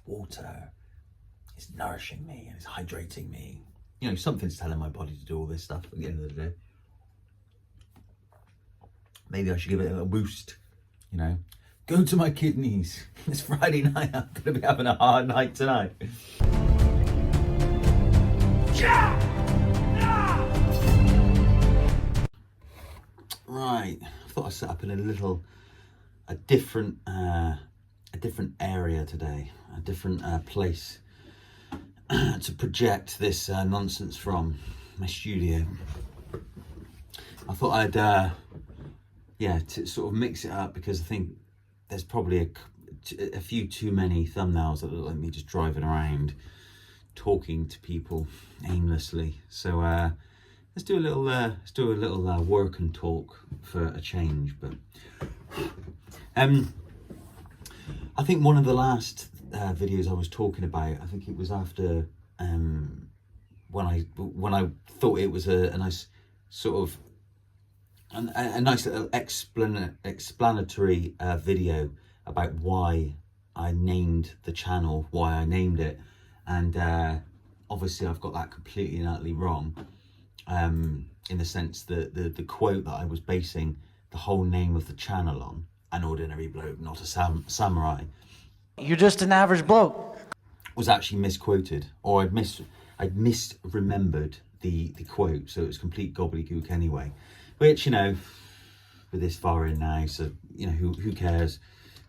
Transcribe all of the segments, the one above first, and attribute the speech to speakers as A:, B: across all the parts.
A: water. It's nourishing me and it's hydrating me. You know, something's telling my body to do all this stuff at the end of the day. Maybe I should give it a little boost, you know. Go to my kidneys. It's Friday night. I'm going to be having a hard night tonight. Right. I thought I'd set up in a different area today, a different place to project this nonsense from my studio. I thought I'd, to sort of mix it up, because I think there's probably a few too many thumbnails that look like me just driving around talking to people aimlessly. So let's do a little work and talk for a change. But I think one of the last videos I was talking about, I think it was after when I thought it was a nice sort of a nice little explanatory video about why I named the channel, why I named it, and obviously I've got that completely and utterly wrong, in the sense that the quote that I was basing the whole name of the channel on, an ordinary bloke, not a samurai,
B: you're just an average bloke,
A: was actually misquoted, or I'd misremembered the quote, so it was complete gobbledygook anyway. Which, you know, we're this far in now, so, you know, who cares?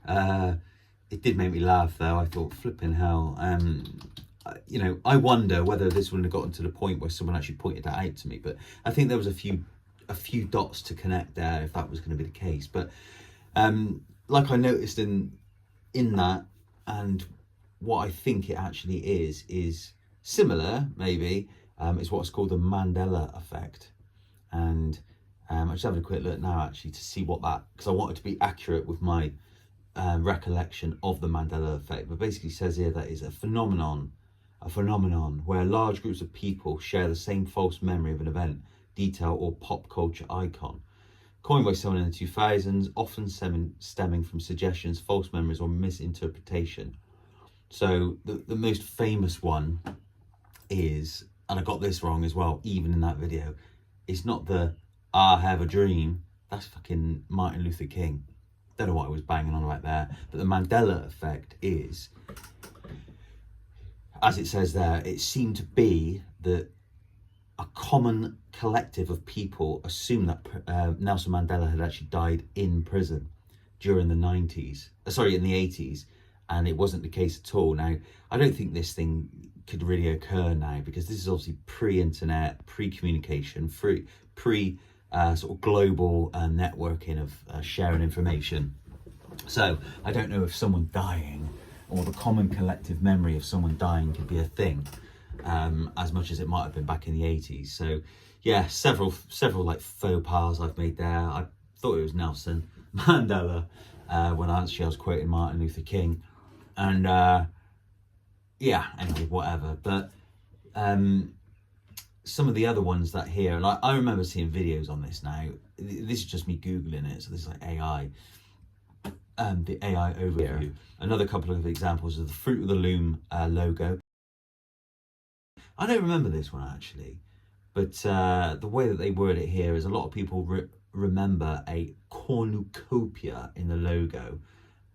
A: It did make me laugh, though. I thought, flipping hell. You know, I wonder whether this wouldn't have gotten to the point where someone actually pointed that out to me. But I think there was a few dots to connect there, if that was going to be the case. But like I noticed in that, and what I think it actually is similar, maybe, is what's called the Mandela Effect. And I'm just having a quick look now, actually, to see what that, because I wanted to be accurate with my recollection of the Mandela Effect. But basically says here that is a phenomenon where large groups of people share the same false memory of an event, detail, or pop culture icon. Coined by someone in the 2000s, often stemming from suggestions, false memories, or misinterpretation. So the most famous one is, and I got this wrong as well, even in that video, it's not the I have a dream. That's fucking Martin Luther King. Don't know what I was banging on about there. But the Mandela Effect is, as it says there, it seemed to be that a common collective of people assumed that Nelson Mandela had actually died in prison during the 90s. In the 80s. And it wasn't the case at all. Now, I don't think this thing could really occur now, because this is obviously pre-internet, pre-communication, pre sort of global networking of sharing information. So I don't know if someone dying, or the common collective memory of someone dying, could be a thing, as much as it might have been back in the 80s. So yeah, several like faux pas I've made there. I thought it was Nelson Mandela when I was quoting Martin Luther King, and yeah, anyway, whatever. But some of the other ones that here, like I remember seeing videos on this now. This is just me Googling it, so this is like AI. The AI overview. Another couple of examples of the Fruit of the Loom logo. I don't remember this one actually, but the way that they word it here is a lot of people remember a cornucopia in the logo.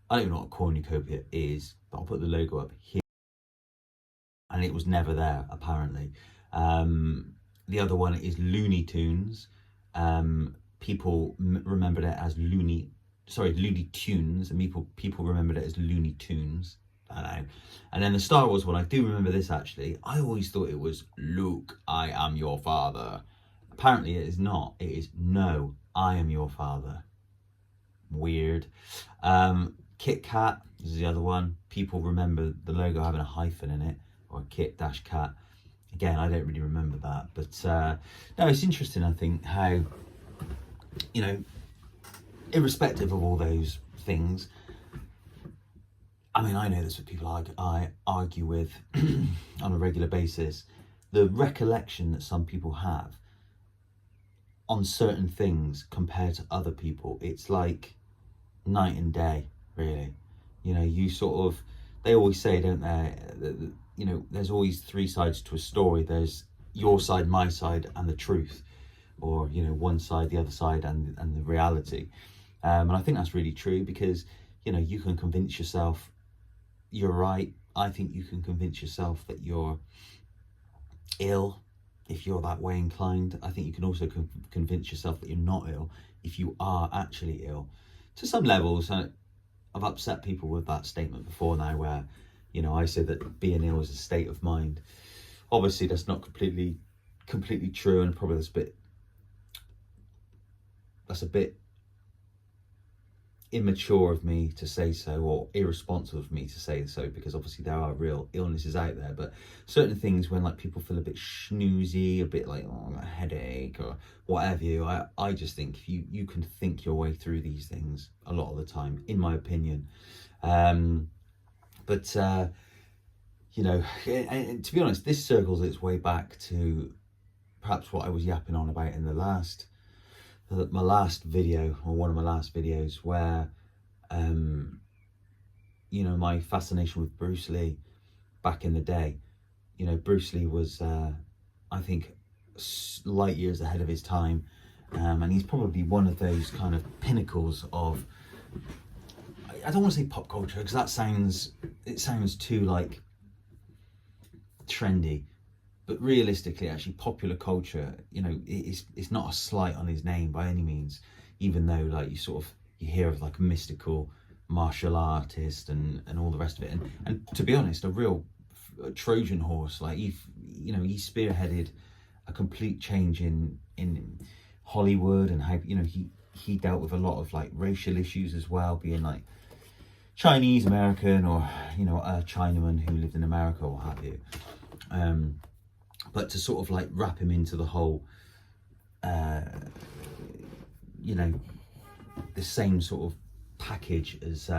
A: I don't know what a cornucopia is, but I'll put the logo up here. And it was never there, apparently. The other one is Looney Tunes. People remembered it as Looney Tunes, and people remembered it as Looney Tunes. I don't know. And then the Star Wars one, I do remember this actually. I always thought it was Luke, I am your father. Apparently it is not. It is no, I am your father. Weird. Kit Kat is the other one. People remember the logo having a hyphen in it, or Kit-Kat. Again, I don't really remember that, but no, it's interesting, I think, how, you know, irrespective of all those things, I mean, I know this with people I argue with on a regular basis, the recollection that some people have on certain things compared to other people, it's like night and day, really. You know, you sort of, they always say, don't they, that, you know, there's always three sides to a story. There's your side, my side, and the truth, or, you know, one side, the other side, and the reality. And I think that's really true, because, you know, you can convince yourself you're right. I think you can convince yourself that you're ill if you're that way inclined. I think you can also convince yourself that you're not ill if you are actually ill. To some levels, I've upset people with that statement before now, where, you know, I say that being ill is a state of mind. Obviously, that's not completely true, and probably that's a bit immature of me to say so, or irresponsible of me to say so, because obviously there are real illnesses out there. But certain things, when like people feel a bit snoozy, a bit like, oh, a headache or whatever, I just think you can think your way through these things a lot of the time, in my opinion. But you know, and to be honest, this circles its way back to perhaps what I was yapping on about in my last video, or one of my last videos, where you know, my fascination with Bruce Lee back in the day. You know, Bruce Lee was I think light years ahead of his time, and he's probably one of those kind of pinnacles of, I don't want to say pop culture, because that sounds too like trendy, but realistically, actually, popular culture, you know, it's not a slight on his name by any means, even though like you hear of like a mystical martial artist and all the rest of it. And to be honest, a real Trojan horse. Like, he spearheaded a complete change in Hollywood, and how, you know, he dealt with a lot of like racial issues as well, being like Chinese American, or, you know, a Chinaman who lived in America, or what have you. But to sort of like wrap him into the whole, you know, the same sort of package as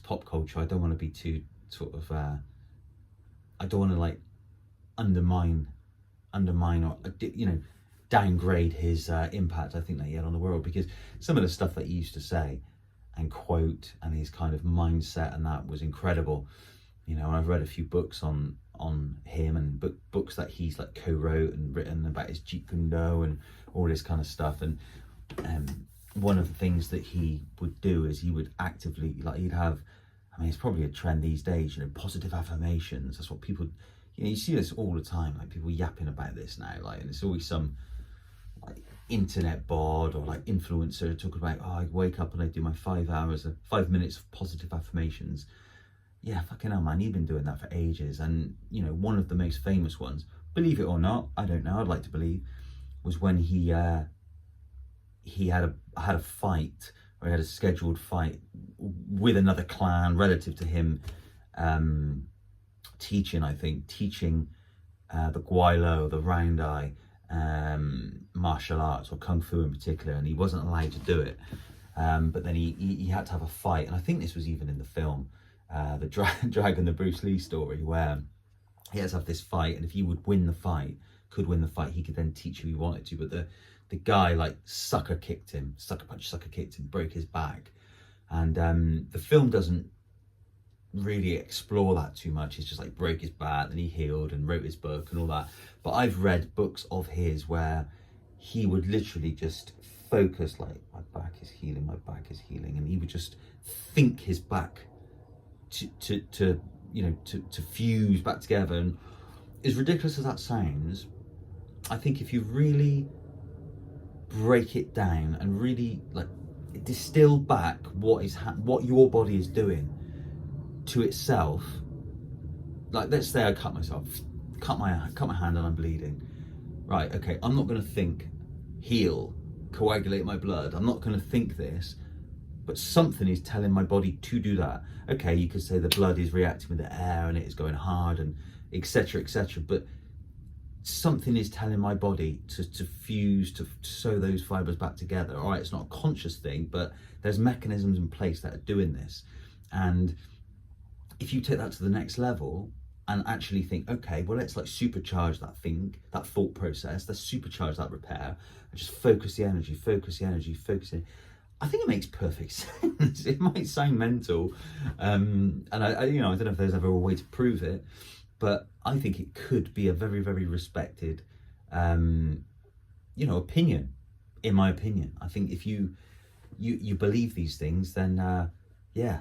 A: pop culture. I don't want to be too sort of, I don't want to like undermine or, you know, downgrade his impact, I think, that he had on the world, because some of the stuff that he used to say and quote, and his kind of mindset, and that was incredible. You know, and I've read a few books on him, and books that he's like co-wrote and written about his Jeet Kune Do and all this kind of stuff. And one of the things that he would do is he would actively, like, he'd have, I mean, it's probably a trend these days, you know, positive affirmations. That's what people, you know, you see this all the time, like people yapping about this now, like, and it's always some like internet bod or like influencer talking about, oh, I wake up and I do my 5 minutes of positive affirmations. Yeah, fucking hell, man, you've been doing that for ages. And, you know, one of the most famous ones, believe it or not, I don't know, I'd like to believe, was when he had a fight, or he had a scheduled fight with another clan relative to him, teaching the Guilo, the Round Eye, martial arts, or Kung Fu in particular, and he wasn't allowed to do it. But then he had to have a fight, and I think this was even in the film, the Dragon, the Bruce Lee story, where he has to have this fight, and if he would win the fight, he could then teach who he wanted to. But the guy like sucker kicked him, broke his back. And the film doesn't really explore that too much. It's just like broke his back, then he healed and wrote his book and all that. But I've read books of his where he would literally just focus, like, my back is healing, and he would just think his back to fuse back together. And as ridiculous as that sounds, I think if you really break it down and really like distill back what your body is doing to itself, like, let's say I cut my hand and I'm bleeding, right? Okay, I'm not going to think heal, coagulate my blood. I'm not going to think this, but something is telling my body to do that. Okay, you could say the blood is reacting with the air and it is going hard and etc., but something is telling my body to fuse, to sew those fibers back together. All right, it's not a conscious thing, but there's mechanisms in place that are doing this. And if you take that to the next level and actually think, okay, well, let's like supercharge that thought process, let's supercharge that repair, and just focus the energy. I think it makes perfect sense. It might sound mental, and I you know, I don't know if there's ever a way to prove it, but I think it could be a very, very respected, you know, opinion. In my opinion, I think if you believe these things, then yeah,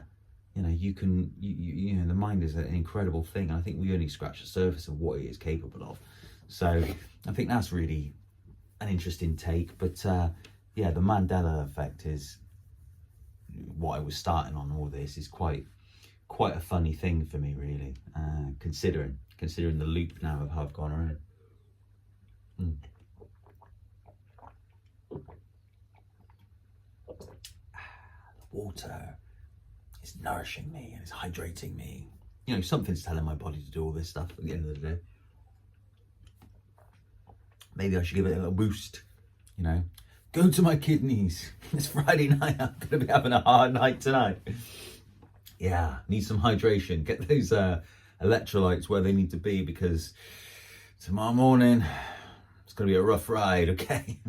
A: you know, you know, the mind is an incredible thing. I think we only scratch the surface of what it is capable of. So I think that's really an interesting take. But yeah, the Mandela effect is what I was starting on. All this is quite a funny thing for me, really, considering the loop now of how I've gone around. Water is nourishing me and it's hydrating me. You know, something's telling my body to do all this stuff at the end of the day. Maybe I should give it a little boost, you know. Go to my kidneys. It's Friday night. I'm going to be having a hard night tonight. Yeah, need some hydration. Get those electrolytes where they need to be, because tomorrow morning it's going to be a rough ride, okay?